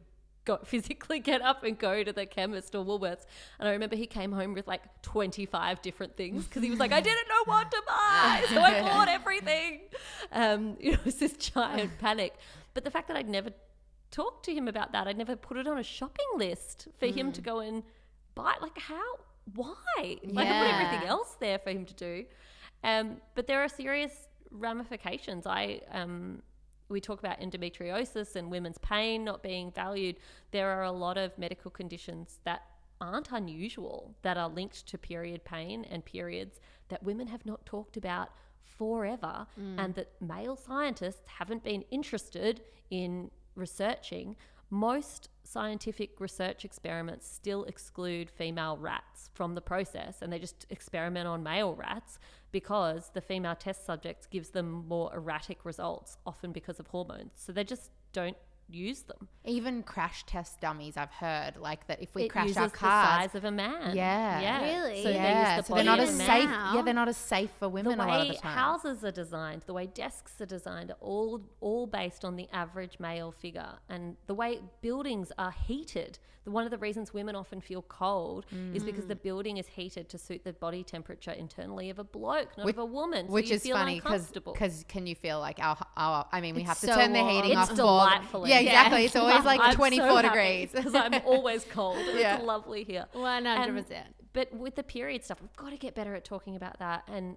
physically get up and go to the chemist or Woolworths. And I remember he came home with like 25 different things because he was like, I didn't know what to buy, so I bought everything. You know, it's this giant panic. But the fact that I'd never talked to him about that, I'd never put it on a shopping list for him to go and buy. Like, why? Like, I put everything else there for him to do. But there are serious ramifications. We talk about endometriosis and women's pain not being valued. There are a lot of medical conditions that aren't unusual that are linked to period pain and periods that women have not talked about forever, and that male scientists haven't been interested in researching. Most scientific research experiments still exclude female rats from the process, and they just experiment on male rats because the female test subjects gives them more erratic results, often because of hormones. So they just don't use them. Even crash test dummies, I've heard, like that if we It crash uses our the cars, size of a man. Yeah. Really? So yeah, they use the so they're not body as of a safe. man. Yeah, they're not as safe for The women a lot of way the time. houses are designed, the way desks are designed, are all based on the average male figure, and the way buildings are heated. One of the reasons women often feel cold is because the building is heated to suit the body temperature internally of a bloke, not of a woman. So Which you is feel funny uncomfortable. because can you feel like our I mean, we It's have to so turn the warm. heating It's off. delightful. Yeah, exactly. It's always like I'm 24 so degrees. because I'm always cold. Yeah. It's lovely here. 100%. But with the period stuff, we've got to get better at talking about that. And,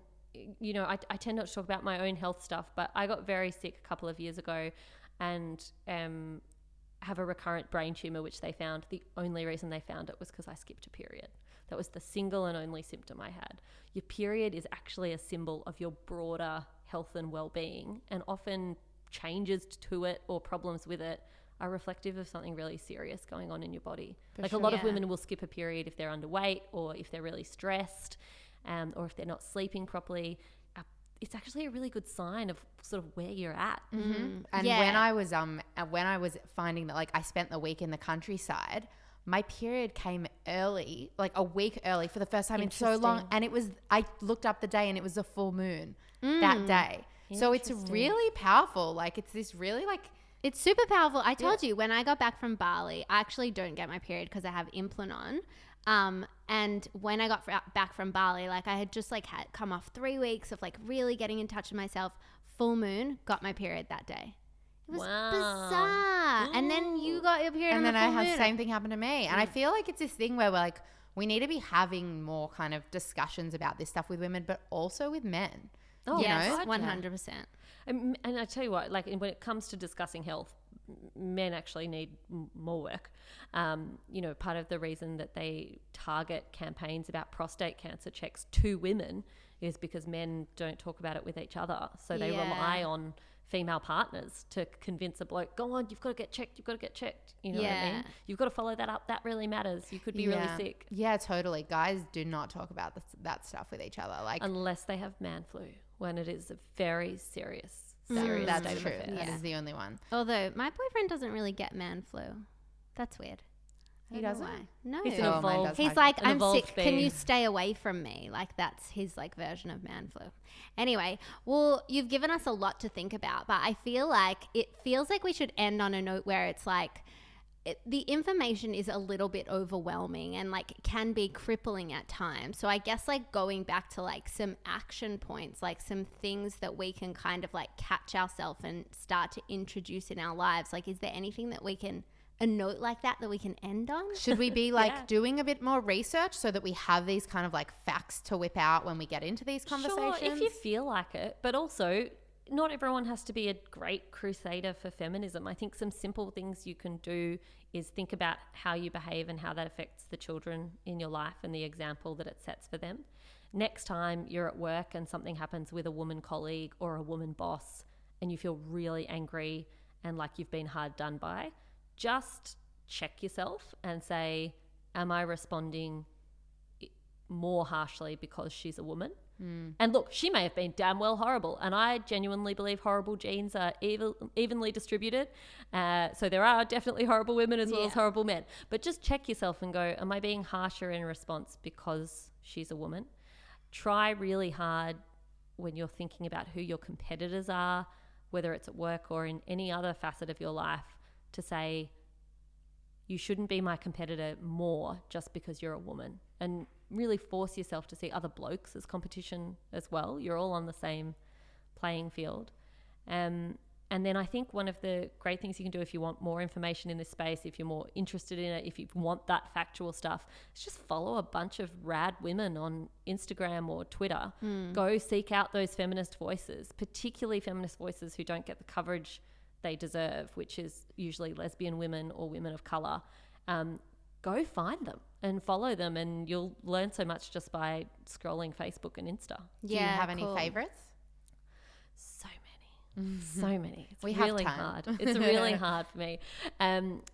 you know, I tend not to talk about my own health stuff, but I got very sick a couple of years ago and have a recurrent brain tumour, which they found. The only reason they found it was because I skipped a period. That was the single and only symptom I had. Your period is actually a symbol of your broader health and well-being, and often changes to it or problems with it are reflective of something really serious going on in your body. A lot of women will skip a period if they're underweight or if they're really stressed, or if they're not sleeping properly. It's actually a really good sign of sort of where you're at. And when I was finding that, like, I spent the week in the countryside, my period came early, like a week early for the first time in so long. And I looked up the day and it was a full moon that day. So it's really powerful. Like, it's this really like, It's super powerful. I told you, when I got back from Bali, I actually don't get my period because I have Implanon. And when I got back from Bali, like I had just like come off 3 weeks of like really getting in touch with myself. Full moon, got my period that day. It was bizarre. And then you got your period on the full moon. And then I had the same thing happen to me. And I feel like it's this thing where we're like, we need to be having more kind of discussions about this stuff with women, but also with men. Oh, yes, God, 100%. And I tell you what, like when it comes to discussing health, men actually need more work. You know, part of the reason that they target campaigns about prostate cancer checks to women is because men don't talk about it with each other. So they rely on female partners to convince a bloke, go on, you've got to get checked, you know what I mean? You've got to follow that up, that really matters, you could be really sick. Yeah, totally. Guys do not talk about that stuff with each other, like, unless they have man flu, when it is a very serious that's state of true. affairs. That is the only one. Although my boyfriend doesn't really get man flu. That's weird. He doesn't? Why. No. He's an evolved. He's like, an I'm evolved sick. Can being. you stay away from me? Like, that's his like version of man flu. Anyway, well, you've given us a lot to think about, but I feel like it feels like we should end on a note where it's like the information is a little bit overwhelming and like can be crippling at times. So I guess like going back to like some action points, like some things that we can kind of like catch ourselves and start to introduce in our lives. Like, is there anything that we can, a note like that we can end on? Should we be like doing a bit more research so that we have these kind of like facts to whip out when we get into these conversations? Sure, if you feel like it, but also not everyone has to be a great crusader for feminism. I think some simple things you can do is think about how you behave and how that affects the children in your life and the example that it sets for them. next time you're at work and something happens with a woman colleague or a woman boss and you feel really angry and like you've been hard done by, just check yourself and say, am I responding more harshly because she's a woman? And look, she may have been damn well horrible, and I genuinely believe horrible genes are evenly distributed. So there are definitely horrible women as well as horrible men. But just check yourself and go, am I being harsher in response because she's a woman? Try really hard when you're thinking about who your competitors are, whether it's at work or in any other facet of your life, to say, you shouldn't be my competitor more just because you're a woman. And really force yourself to see other blokes as competition as well. You're all on the same playing field. And then I think one of the great things you can do if you want more information in this space, if you're more interested in it, if you want that factual stuff, is just follow a bunch of rad women on Instagram or Twitter. Go seek out those feminist voices, particularly feminist voices who don't get the coverage they deserve, which is usually lesbian women or women of colour. Go find them and follow them, and you'll learn so much just by scrolling Facebook and Insta. Do you have any favourites? So many. It's We really have time. hard. It's really hard for me.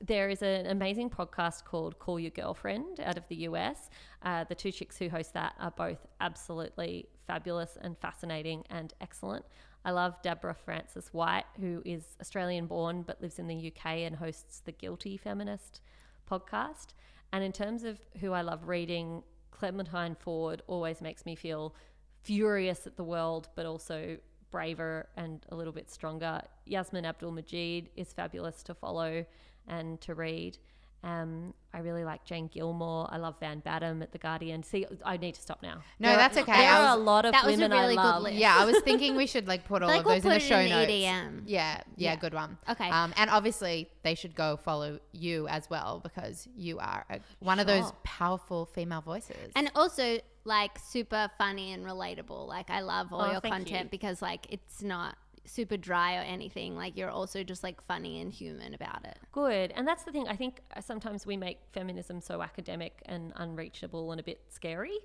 There is an amazing podcast called Call Your Girlfriend out of the US. The two chicks who host that are both absolutely fabulous and fascinating and excellent. I love Deborah Frances White, who is Australian born but lives in the UK and hosts the Guilty Feminist podcast. And in terms of who I love reading, Clementine Ford always makes me feel furious at the world, but also braver and a little bit stronger. Yasmin Abdul-Majid is fabulous to follow and to read. I really like Jane Gilmore. I love Van Batten at The Guardian. See, I need to stop now. No, that's okay. There are a lot of that was women a really I love. good list. Yeah, I was thinking we should like put all of those in the show notes. EDM. Yeah, good one. Okay. And obviously they should go follow you as well, because you are one of those powerful female voices. And also like super funny and relatable. Like I love all your thank content you. because like it's not super dry or anything. Like you're also just like funny and human about it. Good. And that's the thing. I think sometimes we make feminism so academic and unreachable and a bit scary.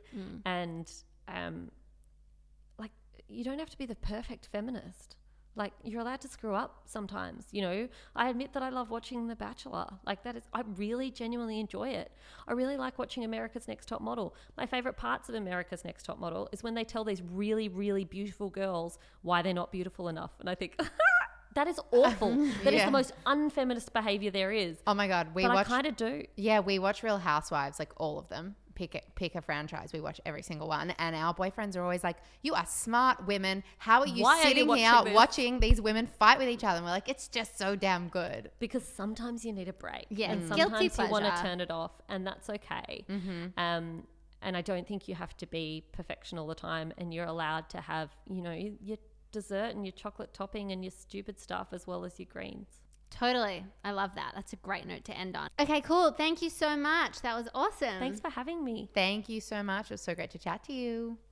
And like you don't have to be the perfect feminist. Like you're allowed to screw up sometimes, you know. I admit that I love watching The Bachelor. Like that is, I really genuinely enjoy it. I really like watching America's Next Top Model. My favorite parts of America's Next Top Model is when they tell these really, really beautiful girls why they're not beautiful enough. And I think that is awful. That is the most unfeminist behavior there is. Oh my God. I kind of do. Yeah, we watch Real Housewives, like all of them. Pick a franchise. We watch every single one, and our boyfriends are always like, you are smart women. How are you sitting here watching these women fight with each other? And we're like, it's just so damn good. Because sometimes you need a break. Yeah, and guilty sometimes you want to pleasure. turn it off, and that's okay. And I don't think you have to be perfection all the time, and you're allowed to have, you know, your dessert and your chocolate topping and your stupid stuff as well as your greens. Totally. I love that. That's a great note to end on. Okay, cool. Thank you so much. That was awesome. Thanks for having me. Thank you so much. It was so great to chat to you.